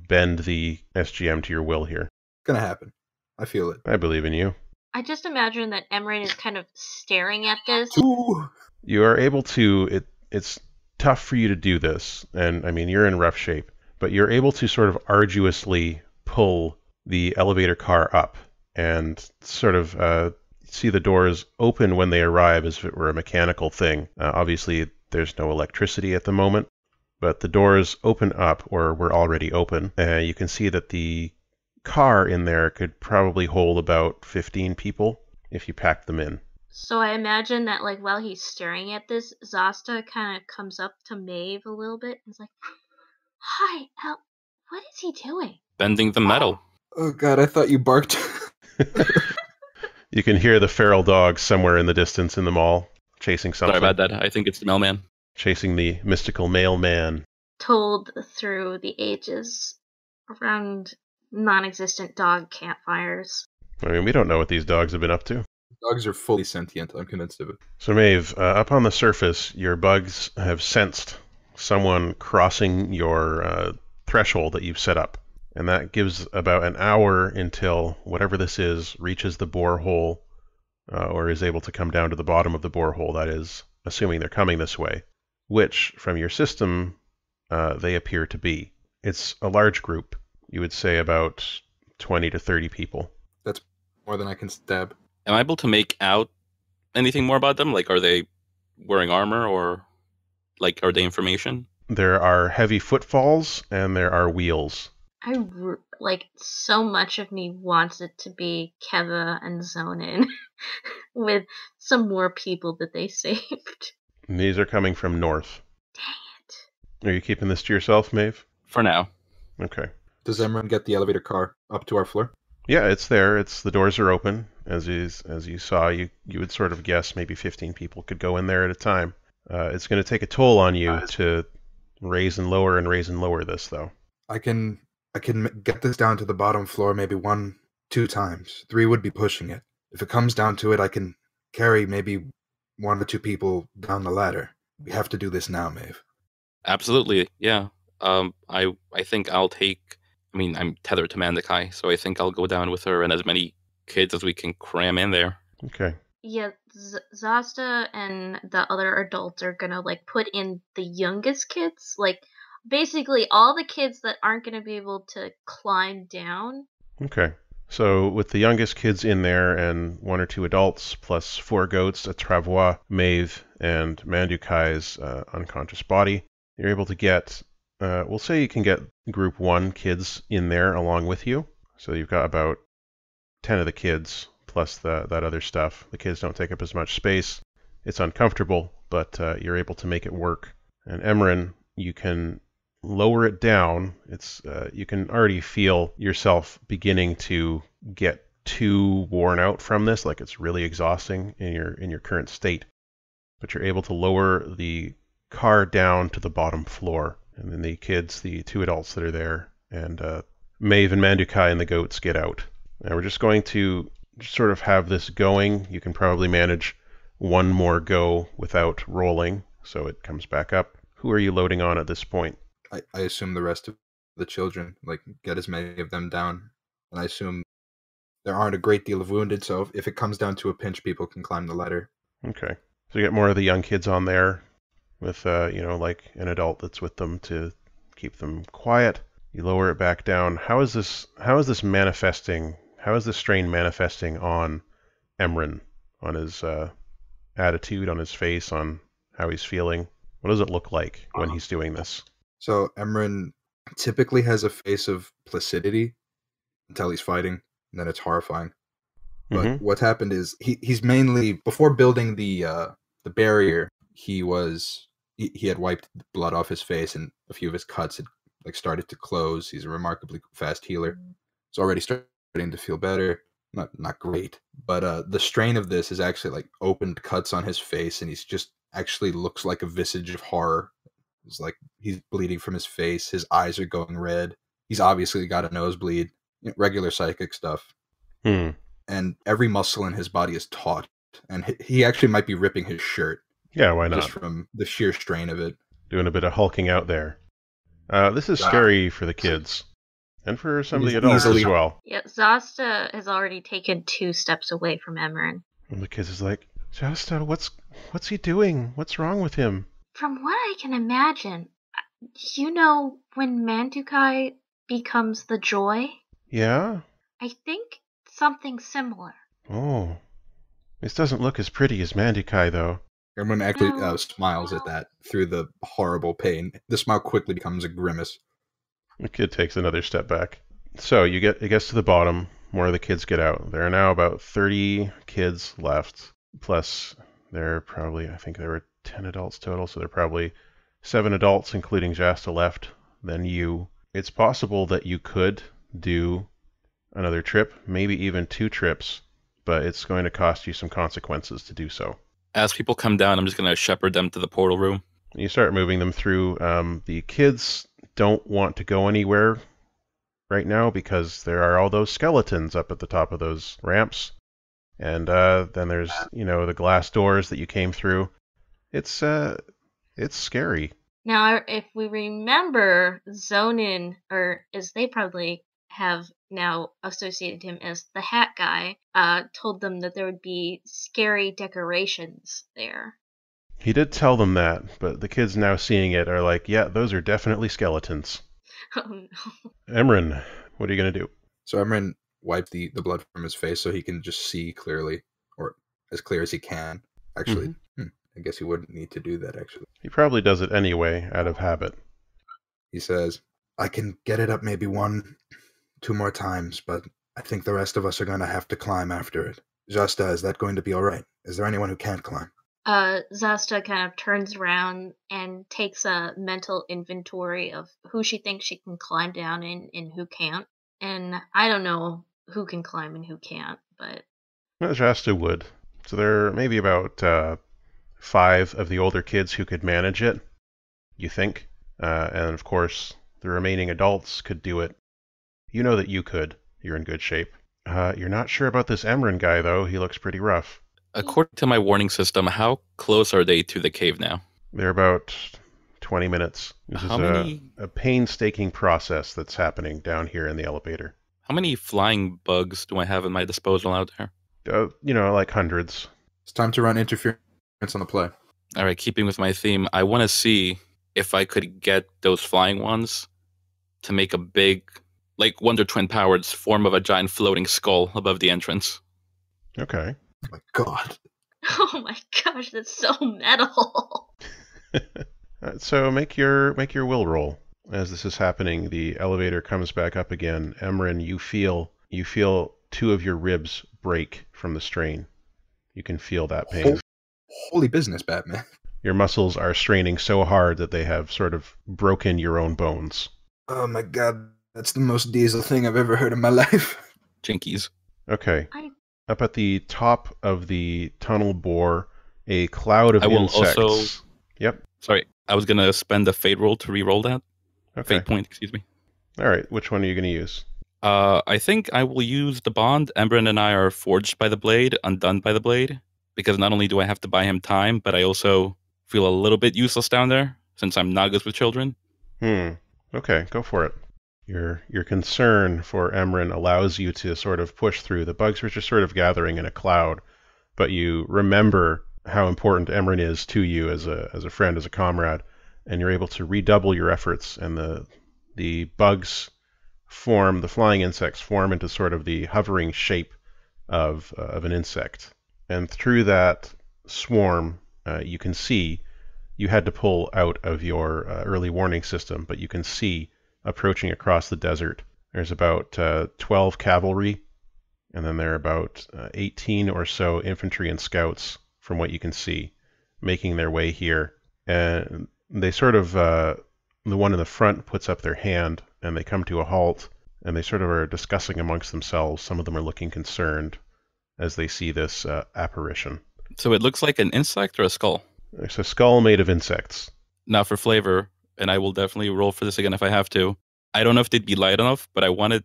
A: bend the SGM to your will here.
D: It's going to happen. I feel it.
A: I believe in you.
B: I just imagine that Emren is kind of staring at this.
D: Ooh.
A: You are able to, it's tough for you to do this, and I mean, you're in rough shape, but you're able to sort of arduously pull the elevator car up and sort of see the doors open when they arrive as if it were a mechanical thing. Obviously, there's no electricity at the moment, but the doors open up, or were already open. You can see that the car in there could probably hold about 15 people if you packed them in.
B: So I imagine that like while he's staring at this, Zasta kind of comes up to Maeve a little bit and is like, "Hi, what is he doing?"
C: Bending the metal.
D: Oh god, I thought you barked.
A: You can hear the feral dog somewhere in the distance in the mall, chasing something.
C: Sorry about that. I think it's the mailman.
A: Chasing the mystical mailman.
B: Told through the ages around non-existent dog campfires.
A: I mean, we don't know what these dogs have been up to.
D: Dogs are fully sentient, I'm convinced of it.
A: So Maeve, up on the surface, your bugs have sensed someone crossing your threshold that you've set up. And that gives about an hour until whatever this is reaches the borehole or is able to come down to the bottom of the borehole, that is, assuming they're coming this way, which, from your system, they appear to be. It's a large group. You would say about 20 to 30 people.
D: That's more than I can stab.
C: Am I able to make out anything more about them? Like, are they wearing armor, or like, are they information?
A: There are heavy footfalls and there are wheels.
B: Like, so much of me wants it to be Keva and Zonin with some more people that they saved.
A: And these are coming from north.
B: Dang it.
A: Are you keeping this to yourself, Maeve?
C: For now.
A: Okay.
D: Does Emren get the elevator car up to our floor?
A: Yeah, it's there. The doors are open. As you saw, you would sort of guess maybe 15 people could go in there at a time. It's going to take a toll on you to raise and lower this, though.
D: I can get this down to the bottom floor maybe 1-2 times. 3 would be pushing it. If it comes down to it, I can carry maybe 1 or 2 people down the ladder. We have to do this now, Maeve.
C: Absolutely, yeah. I think I'll take... I mean, I'm tethered to Mandukhai, so I think I'll go down with her and as many kids as we can cram in there.
A: Okay.
B: Yeah, Zasta and the other adults are gonna, like, put in the youngest kids. Like, basically all the kids that aren't gonna be able to climb down.
A: Okay. So with the youngest kids in there and 1 or 2 adults, plus 4 goats, a travois, Maeve, and Mandukhai's unconscious body, you're able to get... we'll say you can get group 1 kids in there along with you. So you've got about 10 of the kids plus that other stuff. The kids don't take up as much space. It's uncomfortable, but you're able to make it work. And Emren, you can lower it down. You can already feel yourself beginning to get too worn out from this, like it's really exhausting in your current state. But you're able to lower the car down to the bottom floor. And then the kids, the 2 adults that are there, and Maeve and Mandukhai and the goats get out. Now we're just going to sort of have this going. You can probably manage 1 more go without rolling, so it comes back up. Who are you loading on at this point?
D: I assume the rest of the children, like, get as many of them down. And I assume there aren't a great deal of wounded, so if it comes down to a pinch, people can climb the ladder.
A: Okay. So you get more of the young kids on there with, like an adult that's with them to keep them quiet. You lower it back down. How is this manifesting? How is this strain manifesting on Emren, on his attitude, on his face, on how he's feeling? What does it look like when he's doing this?
D: So Emren typically has a face of placidity until he's fighting, and then it's horrifying. But what happened is he's mainly, before building the barrier, he had wiped blood off his face, and a few of his cuts had like started to close. He's a remarkably fast healer. He's already starting to feel better. Not great, but the strain of this is actually like opened cuts on his face, and he's just actually looks like a visage of horror. It's like he's bleeding from his face. His eyes are going red. He's obviously got a nosebleed. Regular psychic stuff. And every muscle in his body is taut, and he actually might be ripping his shirt.
A: Yeah, why not?
D: Just from the sheer strain of it.
A: Doing a bit of hulking out there. This is scary for the kids, and for some of the adults as well.
B: Yeah, Zasta has already taken 2 steps away from Emren.
A: And the kids is like, Zasta, what's he doing? What's wrong with him?
B: From what I can imagine, when Mandukhai becomes the joy?
A: Yeah?
B: I think something similar.
A: Oh. This doesn't look as pretty as Mandukhai, though.
D: Emren actually smiles at that through the horrible pain. The smile quickly becomes a grimace.
A: The kid takes another step back. So it gets to the bottom. More of the kids get out. There are now about 30 kids left. Plus, I think there were 10 adults total, so there are probably 7 adults, including Jasta, left. Then you. It's possible that you could do another trip, maybe even 2 trips, but it's going to cost you some consequences to do so.
C: As people come down, I'm just going to shepherd them to the portal room.
A: You start moving them through. The kids don't want to go anywhere right now because there are all those skeletons up at the top of those ramps. And then there's, the glass doors that you came through. It's scary.
B: Now, if we remember, Zonin, or as they probably have now associated him as the hat guy, told them that there would be scary decorations there.
A: He did tell them that, but the kids now seeing it are like, yeah, those are definitely skeletons.
B: Oh no.
A: Emren, what are you going to do?
D: So Emren wiped the blood from his face so he can just see clearly, or as clear as he can. Actually, I guess he wouldn't need to do that, actually.
A: He probably does it anyway, out of habit.
D: He says, I can get it up maybe 1, 2 more times, but I think the rest of us are going to have to climb after it. Jasta, is that going to be all right? Is there anyone who can't climb?
B: Zasta kind of turns around and takes a mental inventory of who she thinks she can climb down and who can't. And I don't know who can climb and who can't, but...
A: Well, Jasta would. So there are maybe about 5 of the older kids who could manage it, you think. And of course, the remaining adults could do it. You know that you could. You're in good shape. You're not sure about this Emren guy, though. He looks pretty rough.
C: According to my warning system, how close are they to the cave now?
A: They're about 20 minutes. This is a painstaking process that's happening down here in the elevator.
C: How many flying bugs do I have at my disposal out there?
A: Like hundreds.
D: It's time to run interference on the play.
C: All right, keeping with my theme, I want to see if I could get those flying ones to make a big, like Wonder Twin Powered's form of a giant floating skull above the entrance.
A: Okay.
D: Oh my god.
B: Oh my gosh, that's so metal.
A: So make your will roll. As this is happening, the elevator comes back up again. Emren, you feel 2 of your ribs break from the strain. You can feel that pain.
D: Holy business, Batman.
A: Your muscles are straining so hard that they have sort of broken your own bones.
D: Oh my god, that's the most diesel thing I've ever heard in my life.
C: Jinkies.
A: Okay. Up at the top of the tunnel bore, a cloud of insects.
C: Also...
A: Yep.
C: Sorry, I was going to spend a fate roll to re-roll that.
A: Okay.
C: Fate point, excuse me.
A: All right, which one are you going to use?
C: I think I will use the bond. Emren and I are forged by the blade, undone by the blade, because not only do I have to buy him time, but I also feel a little bit useless down there, since I'm not good with children.
A: Okay, go for it. Your concern for Emren allows you to sort of push through. The bugs are just sort of gathering in a cloud, but you remember how important Emren is to you as a friend, as a comrade, and you're able to redouble your efforts. And the bugs form, the flying insects form into sort of the hovering shape of an insect. And through that swarm, you can see you had to pull out of your early warning system, but you can see approaching across the desert. There's about 12 cavalry, and then there are about 18 or so infantry and scouts, from what you can see, making their way here. And they sort of, the one in the front puts up their hand, and they come to a halt, and they sort of are discussing amongst themselves. Some of them are looking concerned as they see this apparition.
C: So it looks like an insect or a skull?
A: It's a skull made of insects.
C: Now for flavor, and I will definitely roll for this again if I have to. I don't know if they'd be light enough, but I wanted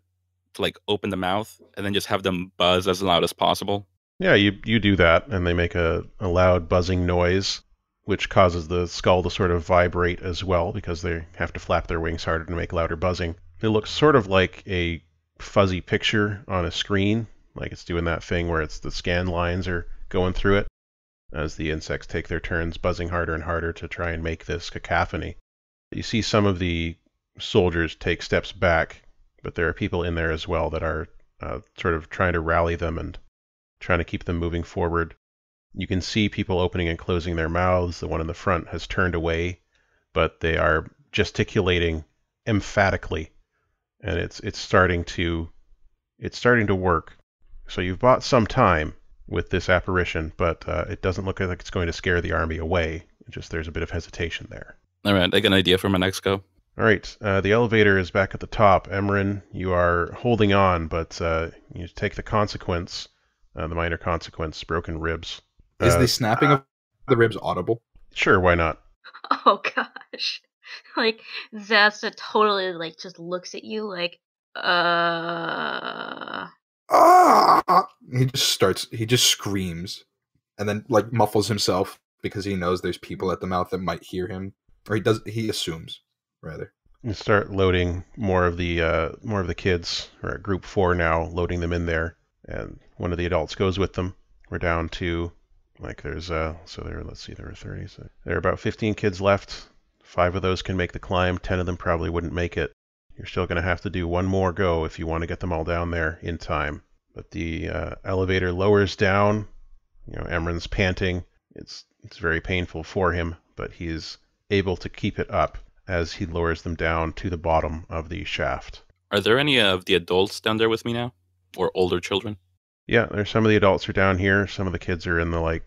C: to like open the mouth and then just have them buzz as loud as possible.
A: Yeah, you do that, and they make a loud buzzing noise, which causes the skull to sort of vibrate as well, because they have to flap their wings harder to make louder buzzing. It looks sort of like a fuzzy picture on a screen, like it's doing that thing where it's the scan lines are going through it, as the insects take their turns buzzing harder and harder to try and make this cacophony. You see some of the soldiers take steps back, but there are people in there as well that are sort of trying to rally them and trying to keep them moving forward. You can see people opening and closing their mouths. The one in the front has turned away, but they are gesticulating emphatically, and it's starting to work. So you've bought some time with this apparition, but it doesn't look like it's going to scare the army away. Just there's a bit of hesitation there.
C: All right, I got an idea for my next go.
A: All right, the elevator is back at the top. Emren, you are holding on, but you take the consequence, the minor consequence, broken ribs.
D: Is the snapping of the ribs audible?
A: Sure, why not?
B: Oh gosh. Like Zasta totally like just looks at you like
D: He just screams and then like muffles himself because he knows there's people at the mouth that might hear him, or he assumes rather.
A: You start loading more of the kids. We're at group 4 now, loading them in there, and one of the adults goes with them. We're down to like there's let's see, there were 30. So there are about 15 kids left. 5 of those can make the climb. 10 of them probably wouldn't make it. You're still going to have to do one more go if you want to get them all down there in time. But the elevator lowers down. You know, Emren's panting. It's very painful for him, but he's able to keep it up as he lowers them down to the bottom of the shaft.
C: Are there any of the adults down there with me now? Or older children?
A: Yeah, there's some of the adults are down here. Some of the kids are in the like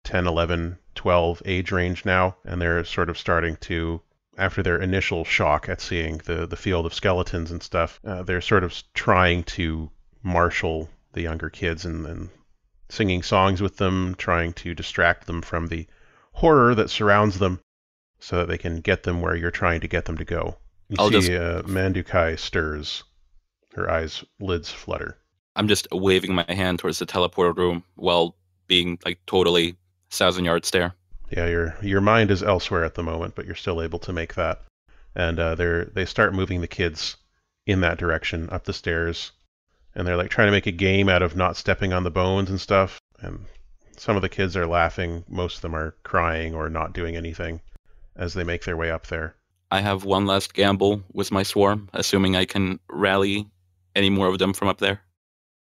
A: 10, 11, 12 age range now, and they're sort of starting to, after their initial shock at seeing the field of skeletons and stuff, they're sort of trying to marshal the younger kids and singing songs with them, trying to distract them from the horror that surrounds them so that they can get them where you're trying to get them to go. You see Mandukhai stirs. Her lids flutter.
C: I'm just waving my hand towards the teleporter room while being like totally 1,000-yard stare.
A: Yeah, your mind is elsewhere at the moment, but you're still able to make that. And they start moving the kids in that direction up the stairs, and they're like trying to make a game out of not stepping on the bones and stuff. And some of the kids are laughing, most of them are crying or not doing anything as they make their way up there.
C: I have one last gamble with my swarm, assuming I can rally any more of them from up there.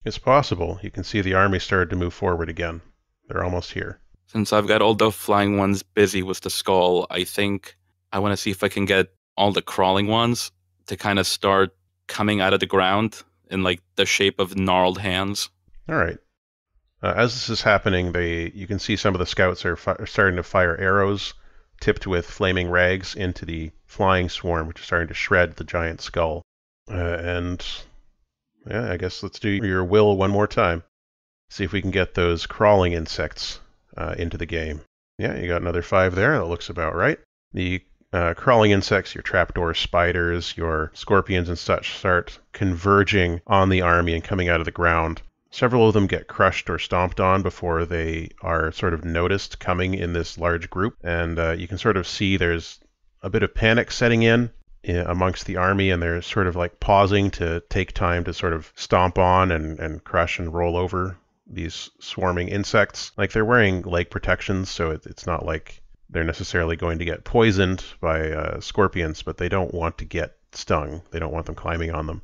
A: It's possible. You can see the army started to move forward again. They're almost here.
C: Since I've got all the flying ones busy with the skull, I think I want to see if I can get all the crawling ones to kind of start coming out of the ground in like the shape of gnarled hands.
A: All right. As this is happening, you can see some of the scouts are starting to fire arrows tipped with flaming rags into the flying swarm, which is starting to shred the giant skull. And yeah, I guess let's do your will one more time. See if we can get those crawling insects into the game. Yeah, you got another 5 there. That looks about right. The crawling insects, your trapdoor spiders, your scorpions and such, start converging on the army and coming out of the ground. Several of them get crushed or stomped on before they are sort of noticed coming in this large group. And you can sort of see there's a bit of panic setting in amongst the army, and they're sort of like pausing to take time to sort of stomp on and crush and roll over these swarming insects. Like, they're wearing leg protections, so it's not like they're necessarily going to get poisoned by scorpions, but they don't want to get stung. They don't want them climbing on them.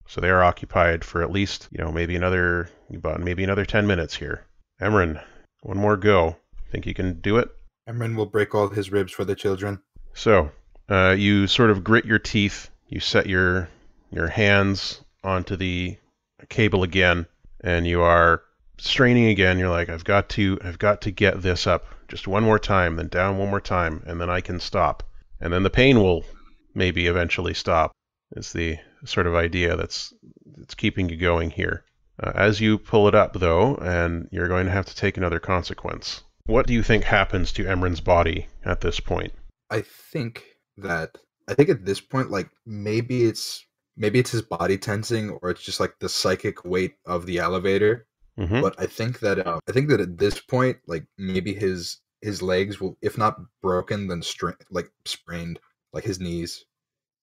A: So they are occupied for at least, maybe another 10 minutes here. Emren, one more go. Think you can do it?
D: Emren will break all his ribs for the children.
A: So, you sort of grit your teeth. You set your hands onto the cable again, and you are straining again. You're like, I've got to get this up just one more time, then down one more time, and then I can stop. And then the pain will maybe eventually stop. It's the sort of idea that's keeping you going here. As you pull it up, though, and you're going to have to take another consequence. What do you think happens to Emren's body at this point?
D: I think at this point, like, maybe it's his body tensing, or it's just like the psychic weight of the elevator.
A: Mm-hmm.
D: But I think that at this point, like, maybe his legs will, if not broken, then sprained, like his knees.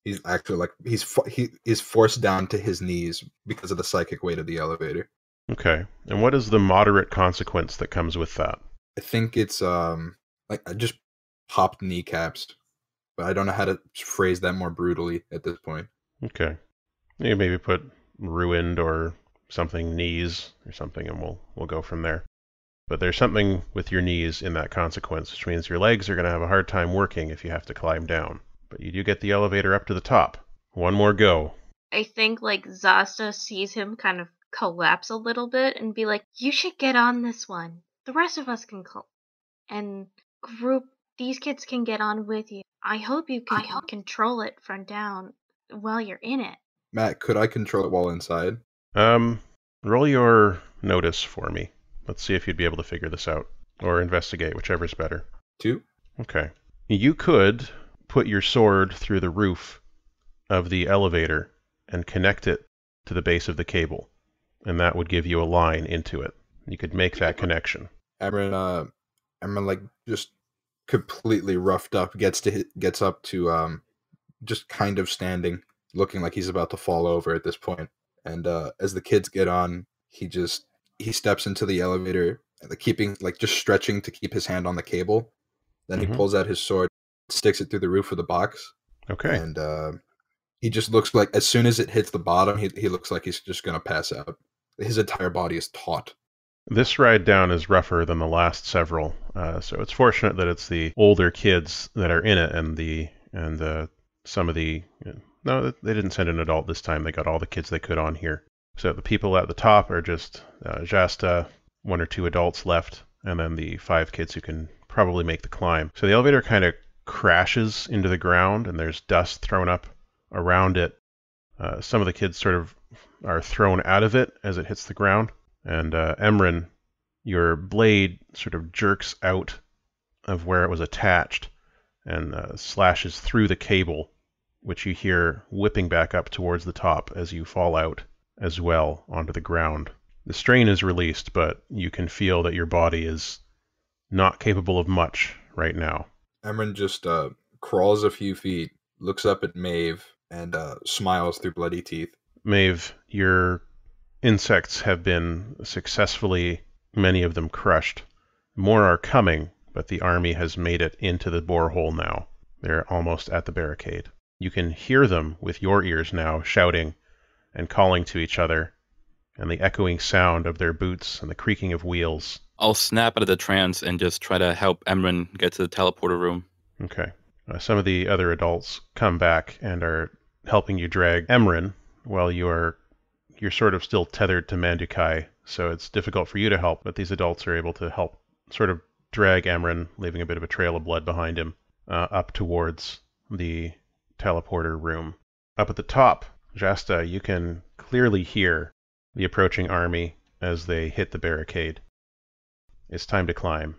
D: He's actually like he is forced down to his knees because of the psychic weight of the elevator.
A: Okay. And what is the moderate consequence that comes with that?
D: I think it's like, I just popped kneecaps, but I don't know how to phrase that more brutally at this point.
A: Okay. You maybe put ruined or something knees or something, and we'll go from there. But there's something with your knees in that consequence, which means your legs are going to have a hard time working if you have to climb down. But you do get the elevator up to the top. One more go.
B: I think, like, Zasta sees him kind of collapse a little bit and be like, you should get on this one. The rest of us can these kids can get on with you. I hope you can control it from down while you're in it.
D: Matt, could I control it while inside?
A: Roll your notice for me. Let's see if you'd be able to figure this out. Or investigate, whichever's better.
D: 2.
A: Okay. You could put your sword through the roof of the elevator and connect it to the base of the cable, and that would give you a line into it. You could make that connection.
D: Emren, like, just completely roughed up, gets up to just kind of standing, looking like he's about to fall over at this point. And as the kids get on, he steps into the elevator, just stretching to keep his hand on the cable. Then he pulls out his sword, sticks it through the roof of the box.
A: Okay.
D: And he just looks like, as soon as it hits the bottom, he looks like he's just going to pass out. His entire body is taut.
A: This ride down is rougher than the last several, so it's fortunate that it's the older kids that are in it, and some of the... No, they didn't send an adult this time. They got all the kids they could on here. So the people at the top are just Jasta, 1 or 2 adults left, and then the 5 kids who can probably make the climb. So the elevator kind of crashes into the ground, and there's dust thrown up around it. Some of the kids sort of are thrown out of it as it hits the ground. And Emren, your blade sort of jerks out of where it was attached and slashes through the cable, which you hear whipping back up towards the top as you fall out as well onto the ground. The strain is released, but you can feel that your body is not capable of much right now.
D: Emren just crawls a few feet, looks up at Maeve, and smiles through bloody teeth.
A: Maeve, your insects have been successfully, many of them, crushed. More are coming, but the army has made it into the borehole now. They're almost at the barricade. You can hear them with your ears now, shouting and calling to each other, and the echoing sound of their boots and the creaking of wheels.
C: I'll snap out of the trance and just try to help Emren get to the teleporter room.
A: Okay. Some of the other adults come back and are helping you drag Emren while you're sort of still tethered to Mandukhai, so it's difficult for you to help, but these adults are able to help sort of drag Emren, leaving a bit of a trail of blood behind him, up towards the teleporter room. Up at the top, Jasta, you can clearly hear the approaching army as they hit the barricade. It's time to climb.